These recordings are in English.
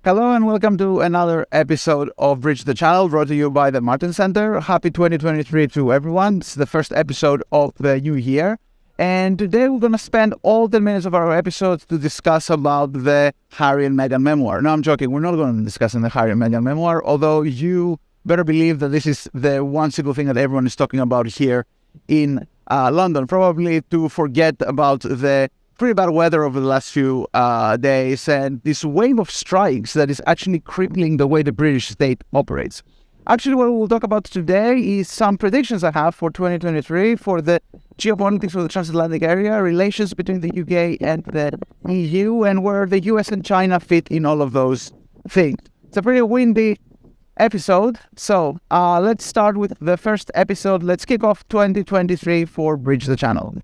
Hello and welcome to another episode of Bridge the Channel, brought to you by the Martin Center. Happy 2023 to everyone. It's the first episode of the new year. And today we're going to spend all 10 minutes of our episode to discuss about the Harry and Meghan memoir. No, I'm joking. We're not going to discuss the Harry and Meghan memoir, although you better believe that this is the one single thing that everyone is talking about here in London. Probably to forget about the pretty bad weather over the last few days and this wave of strikes that is actually crippling the way the British state operates. Actually, what we'll talk about today is some predictions I have for 2023 for the geopolitics of the transatlantic area, relations between the UK and the EU, and where the US and China fit in all of those things. It's a pretty windy episode, so let's start with the first episode. Let's kick off 2023 for Bridge the Channel.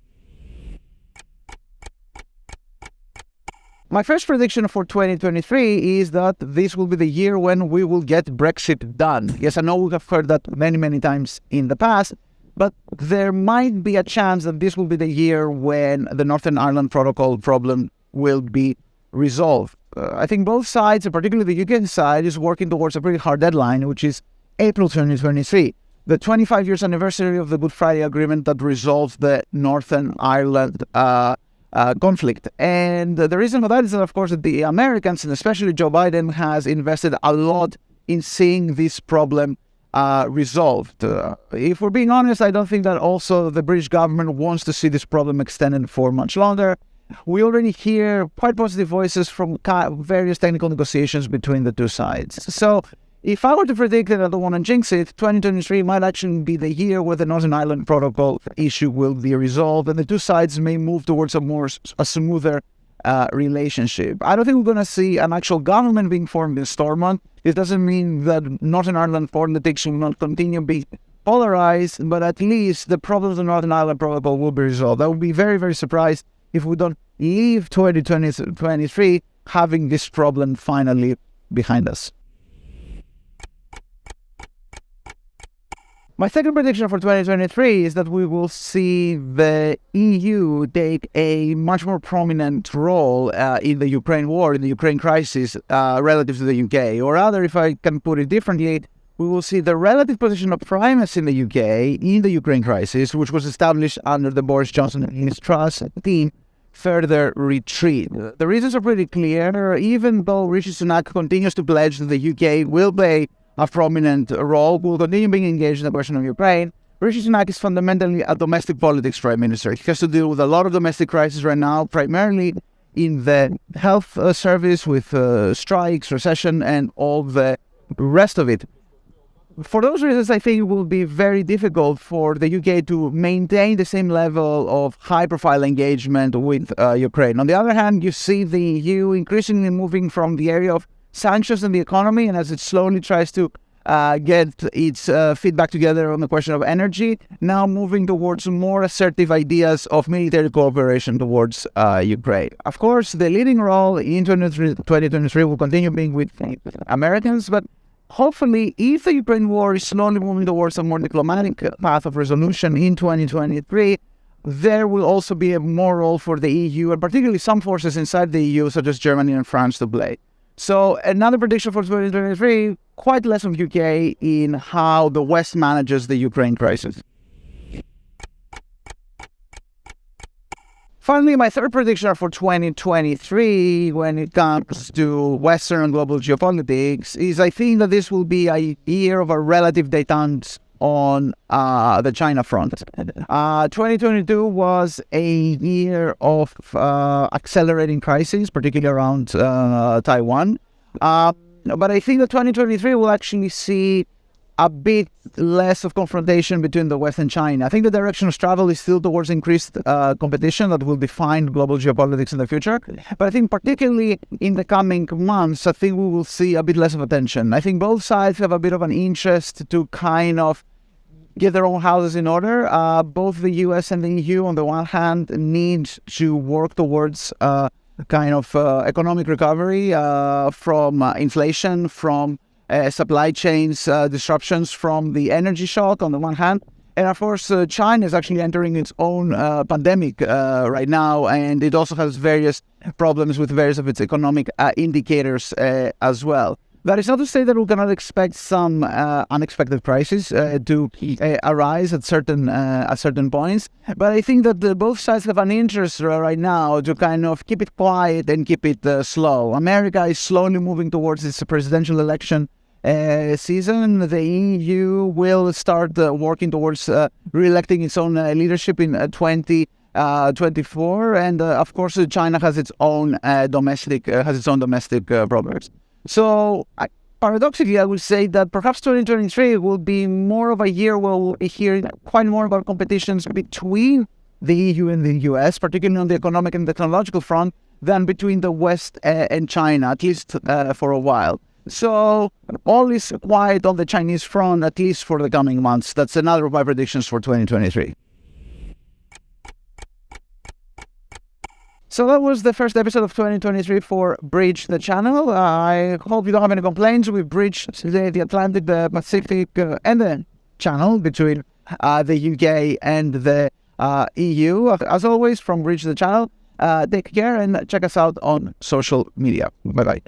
My first prediction for 2023 is that this will be the year when we will get Brexit done. Yes, I know we have heard that many times in the past, but there might be a chance that this will be the year when the Northern Ireland Protocol problem will be resolved. I think both sides, and particularly the UK side, is working towards a pretty hard deadline, which is April 2023, the 25 years anniversary of the Good Friday Agreement that resolved the Northern Ireland conflict. And the reason for that is that, of course, that the Americans, and especially Joe Biden, has invested a lot in seeing this problem resolved. If we're being honest, I don't think that also the British government wants to see this problem extended for much longer. We already hear quite positive voices from various technical negotiations between the two sides. So if I were to predict, and I don't want to jinx it, 2023 might actually be the year where the Northern Ireland Protocol issue will be resolved and the two sides may move towards a smoother relationship. I don't think we're going to see an actual government being formed in Stormont. It doesn't mean that Northern Ireland politics will not continue to be polarized, but at least the problems of the Northern Ireland Protocol will be resolved. I would be very surprised if we don't leave 2023 having this problem finally behind us. My second prediction for 2023 is that we will see the EU take a much more prominent role in the Ukraine war, in the Ukraine crisis, relative to the UK. Or rather, if I can put it differently, we will see the relative position of primacy in the UK in the Ukraine crisis, which was established under the Boris Johnson and Liz Truss team, further retreat. The reasons are pretty clear. Even though Rishi Sunak continues to pledge that the UK will play a prominent role, will continue being engaged in the question of Ukraine, Rishi Sunak is fundamentally a domestic politics prime minister. He has to deal with a lot of domestic crises right now, primarily in the health service with strikes, recession, and all the rest of it. For those reasons, I think it will be very difficult for the UK to maintain the same level of high-profile engagement with Ukraine. On the other hand, you see the EU increasingly moving from the area of sanctions in the economy, and as it slowly tries to get its feet back together on the question of energy, now moving towards more assertive ideas of military cooperation towards Ukraine. Of course, the leading role in 2023 will continue being with the Americans, but hopefully, if the Ukraine war is slowly moving towards a more diplomatic path of resolution in 2023, there will also be a more role for the EU, and particularly some forces inside the EU, such as Germany and France, to play. So another prediction for 2023, quite less of UK in how the West manages the Ukraine crisis. Finally, my third prediction for 2023, when it comes to Western and global geopolitics, is I think that this will be a year of a relative détente on the China front. 2022 was a year of accelerating crises, particularly around Taiwan. But I think that 2023 will actually see a bit less of confrontation between the West and China. I think the direction of travel is still towards increased competition that will define global geopolitics in the future. But I think particularly in the coming months, I think we will see a bit less of attention. I think both sides have a bit of an interest to kind of get their own houses in order. Both the US and the EU, on the one hand, need to work towards kind of economic recovery from inflation, from supply chains disruptions, from the energy shock on the one hand, And of course, China is actually entering its own pandemic right now, and it also has various problems with various of its economic indicators as well. That is not to say that we cannot expect some unexpected crises to arise at certain points, but I think that both sides have an interest right now to kind of keep it quiet and keep it slow. America is slowly moving towards its presidential election season. The EU will start working towards re-electing its own leadership in 2024, and of course, China has its own domestic problems. So, paradoxically, I would say that perhaps 2023 will be more of a year where we'll be hearing quite more about competitions between the EU and the US, particularly on the economic and technological front, than between the West and China, at least for a while. So, all is quiet on the Chinese front, at least for the coming months. That's another of my predictions for 2023. So that was the first episode of 2023 for Bridge the Channel. I hope you don't have any complaints. We bridged today the Atlantic, the Pacific, and the channel between the UK and the EU. As always, from Bridge the Channel, take care and check us out on social media. Bye-bye.